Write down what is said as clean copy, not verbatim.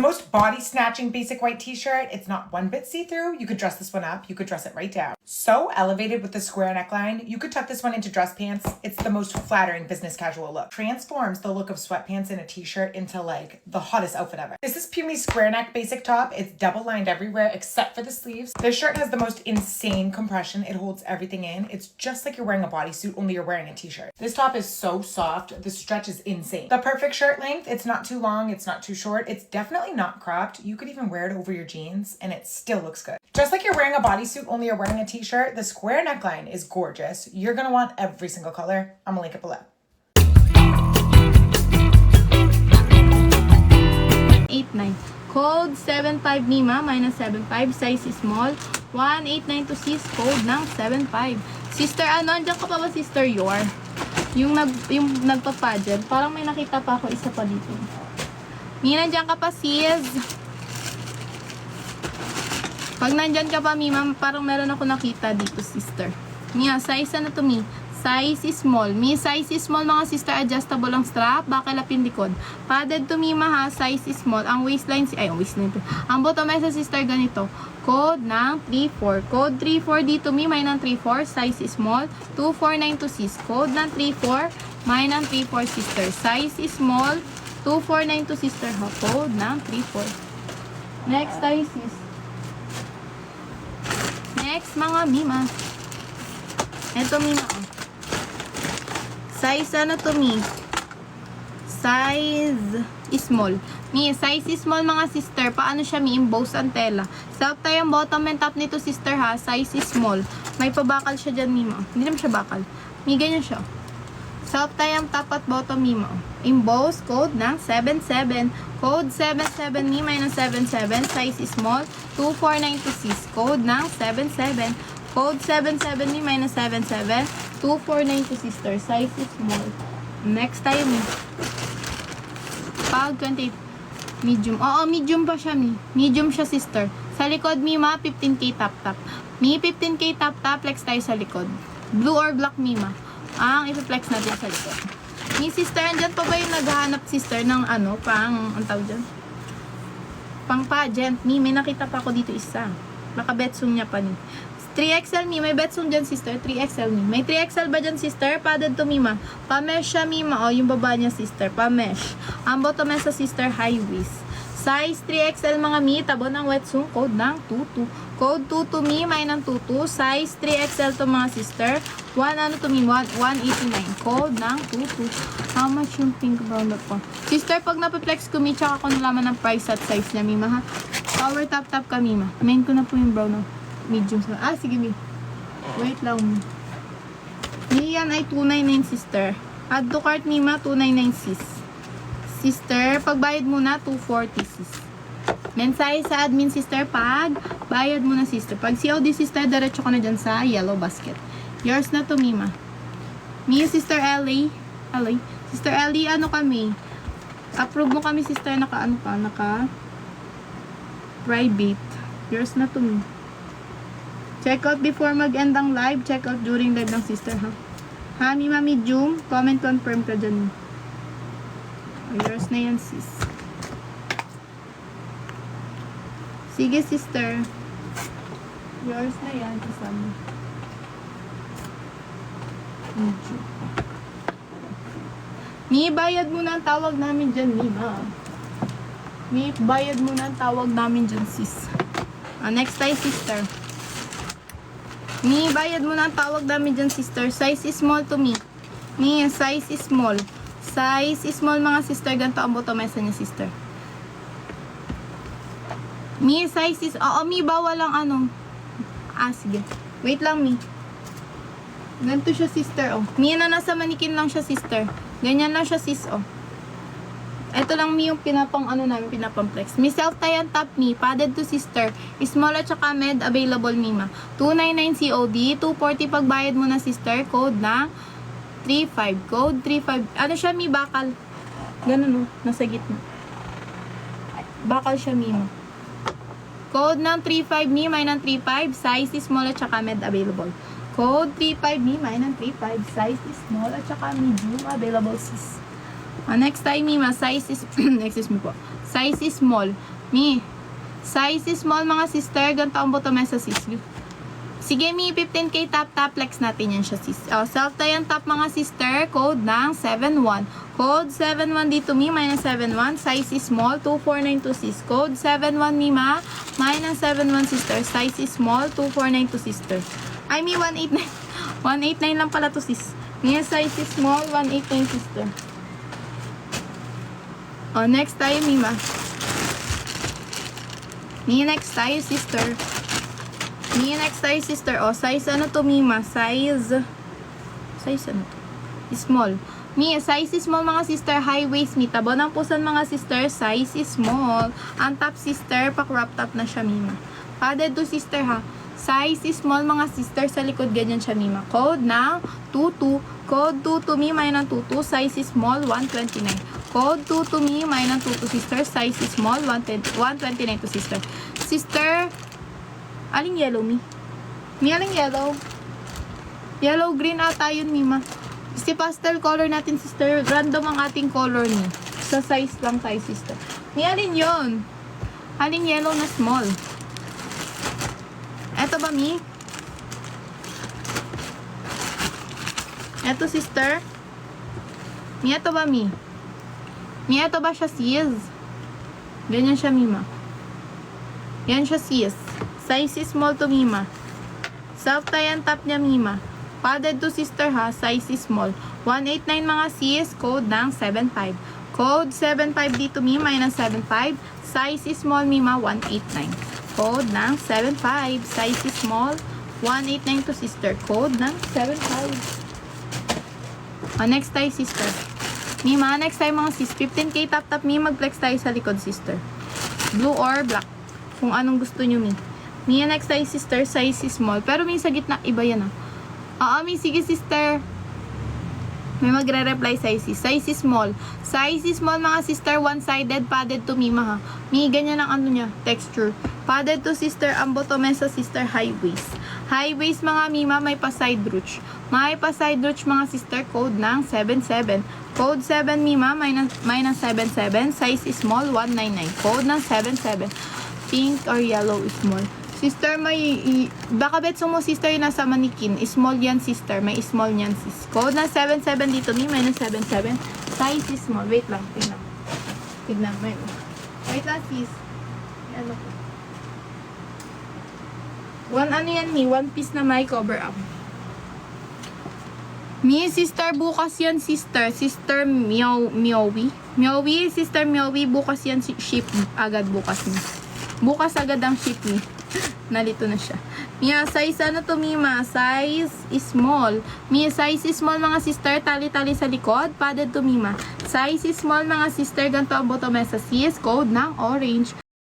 most body snatching basic white t-shirt. It's not one bit see-through. You could dress this one up. You could dress it right down. So elevated with the square neckline. You could tuck this one into dress pants. It's the most flattering business casual look. Transforms the look of sweatpants and a t-shirt into like the hottest outfit ever. This is Pumi's square neck basic top. It's double lined everywhere except for the sleeves. This shirt has the most insane compression. It holds everything in. It's just like you're wearing a bodysuit, only you're wearing a t-shirt. This top is so soft. The stretch is insane. The perfect shirt length. It's not too long. It's not too short. It's definitely not cropped. You could even wear it over your jeans and it still looks good. Just like you're wearing a bodysuit, only you're wearing a t-shirt, the square neckline is gorgeous. You're gonna want every single color. I'm gonna link it below. 89. Code 75 Mima, minus 75. Size is small. 189 to sis. Code ng 75. Sister, andyan ka pa ba, Sister Yor? Yung nagpa-pageant. Parang may nakita pa ako isa pa dito. Mina, nandiyan ka pa, sis. Pag nandyan ka pa, Mima, parang meron ako nakita dito, sister. Mia, size ano to, Mi? Size is small. Mi, size is small, mga sister. Adjustable ang strap. Bakilapin likod. Padded to, Mima, ha. Size is small. Ang waistline, ang waistline to. Ang bottom ay sa sister ganito. Code ng 34. Code 34 dito, Mi. May ng 34. Size is small. 249 to sis. Code ng 34. May ng 34, sister. Size is small. 249 to sister, ha. Code ng 34. Next tayo, sis. Next, mga Mima. Ito, Mima. Size ano to, Mi? Size small. Mi, size small, mga sister. Paano siya, Mi? Emboss ang tela. Self tayo ang bottom and top nito, sister, ha. Size small. May pabakal siya dyan, Mima. Hindi naman siya bakal. Mi, ganyan siya. Self tayo ang top at bottom, Mima. Emboss, code ng 77. Code 77, Mi, minus 77. Size small. 249 to sis. Code ng 77. Code 77, Mi, minus 77. 249 to sister. Size is small. Next tayo, Mi. Pag 28. Medium. Oo, medium pa siya, Mi. Medium siya, sister. Sa likod, Mi, 15K top. Mi, 15K top. Flex tayo sa likod. Blue or black, Mima. Ang ipiflex natin sa likod. Mi, sister, andyan pa ba yung naghahanap, sister, ng ano, ang tawag dyan? Pang pageant. Mi, may nakita pa ako dito isa. Naka-betsum niya pa ni. 3XL, Mi. May betsum dyan, sister. 3XL, Mi. May 3XL ba dyan, sister? Padded to, Mima. Pa-mesh siya, Mima. O, yung baba niya, sister. Pa-mesh. Ang bottom sa sister, high waist. Size 3XL, mga Mi. Tabo ng wetsuit. Code ng 22. Code 22, Mi. May ng 22. Size 3XL to, mga sister. 189. Code ng 22. How much yung pink brown na po? Sister, pag napiplex ko, Mi, tsaka ko nalaman ng price at size niya, Mima, ha? Power top ka, Mima. Main ko na po yung brown na medium. Sige, Mi. Wait lang, Mi. Mi, yan ay 299, sister. Add to cart, Mima, 299, sis. Sister, pagbayad muna, 240, sis. Mensahe sa admin, sister, pag bayad muna, sister. Pag COD, sister, diretso ko na dyan sa yellow basket. Yours na to, Mima. Mi, sister Ellie. Sister Ellie, ano kami? Approve mo kami, sister, naka private. Yours na to, Mi. Check out before mag-end ang live. Check out during live ng sister, ha? Ha, Mima, medium. Comment confirm ka dyan. Yours na yan, sis. Sige, sister. Yours na yan, kasama. Medium. Mi, bayad mo na ang tawag namin dyan, Mima. Mi, bayad mo na ang tawag namin dyan, sis. Next tayo, sister. Mi, bayad mo na ang tawag namin dyan, sister. Size is small to Mi. Mi, size is small. Size is small, mga sister. Ganito ang bottomesa niya, sister. Mi, size is... Oo, Mi, bawal lang ano. Sige. Wait lang, Mi. Ganito siya, sister, oh. Mi, na nasa manikin lang siya, sister. Ganyan lang siya, sis, oh. Ito lang, Mi, yung pinapang flex. Mi, self-tie ang top, Mi. Padded to, sister. Small at saka med, available, Mima. 299 COD. 240 pagbayad mo na, sister. Code na 35. Code 35. Ano siya, Mi? Bakal. Ganun, oh. Nasa gitna. Bakal siya, Mima. Code ng 35, Mi. May ng 35. Size is small at saka med, available. Code 35, Mi. May ng 35. Size is small at saka medium, available, sis. Next time, Mima, size is, excuse me po, size is small. Mi, size is small mga sister. Ganito ang bottomesa sis. Sige, Mi, 15K tap flex natin yan siya sis. Oh, self-tie ang top mga sister. Code ng 71. Code 71 dito, Mi, minus 71. Size is small, 2492 sis. Code 71, Mi, ma, minus 71 sister. Size is small, 2492 sister. Ay, Mi, 189. 189 lang pala to sis. Mi, size is small, 189 sister. Oh, next tayo, Mi, ma. Mi, next tayo, sister. Mi, next tayo, sister. Oh, size ano to, Mi, ma? Size ano to? Small. Mi, size is small mga sister, high waist mi. Tabo ng pusan mga sister, size is small. Ang top sister, pa crop top na siya, Mima. Padded to sister ha. Size is small mga sister, sa likod ganyan siya, Mima. Code na 22. Code 22 mi, may ng 22. Size is small, 129. Code 22 mi, may ng 22 sister. Size is small, 129 to sister. Sister, aling yellow mi? Mi, aling yellow? Yellow green ata yun, Mima. Si pastel color natin, sister. Random ang ating color ni. Sa size lang tayo, sister. Ni alin yun? Aling yellow na small. Eto ba, Mi? Eto, sister. Mi, eto ba, Mi? Mi, eto ba siya, sis? Ganyan siya, Mima. Yan siya, sis. Size is small to, Mima. Self-tie ang top niya, Mima. Padded to sister ha, size is small. 189 mga sis, code ng 75. Code 75 dito, Mi, minus 75. Size is small, Mima, 189. Code ng 75. Size is small, 189 to sister. Code ng 75. Next tayo, sister. Mima, next tayo mga sis. 15K tap, Mi, mag-flex tayo sa likod, sister. Blue or black. Kung anong gusto nyo, Mi. Mi, next tayo, sister. Size is small. Pero Mi, sa gitna, iba yan Oo, Mi, sige, sister. May magre-reply size is. Size is small. Size is small, mga sister. One-sided, padded to Mima, ha. Mi, ganyan ang ano niya, texture. Padded to sister, ang bottomesa sister, high waist. High waist, mga Mima, may pa-side ruch. May pa-side ruch, mga sister, code ng 77. Code 7, Mima, minus 77. Size is small, 199. Code ng 77. Pink or yellow is small. Sister, baka betso mo, sister, yung nasa manikin. Small yan, sister. May small yan, sis. Code na 77 dito, Mi, minus 77. Size is small. Wait lang, tignan. Tignan, wait lang, sis. Ano ko? Ano yan, Mi? One piece na may cover up. Mi, sister, bukas yan, sister. Sister Miowi. Miowi, sister Miowi, bukas yan, ship agad bukas, Mi. Bukas agad ang ship, Mi. Nalito na siya. Mia, size ano to, Mima? Size is small. Mia, size is small, mga sister. Tali-tali sa likod. Padded to, Mima. Size is small, mga sister. Ganito ang bottomesa sis. Code ng orange.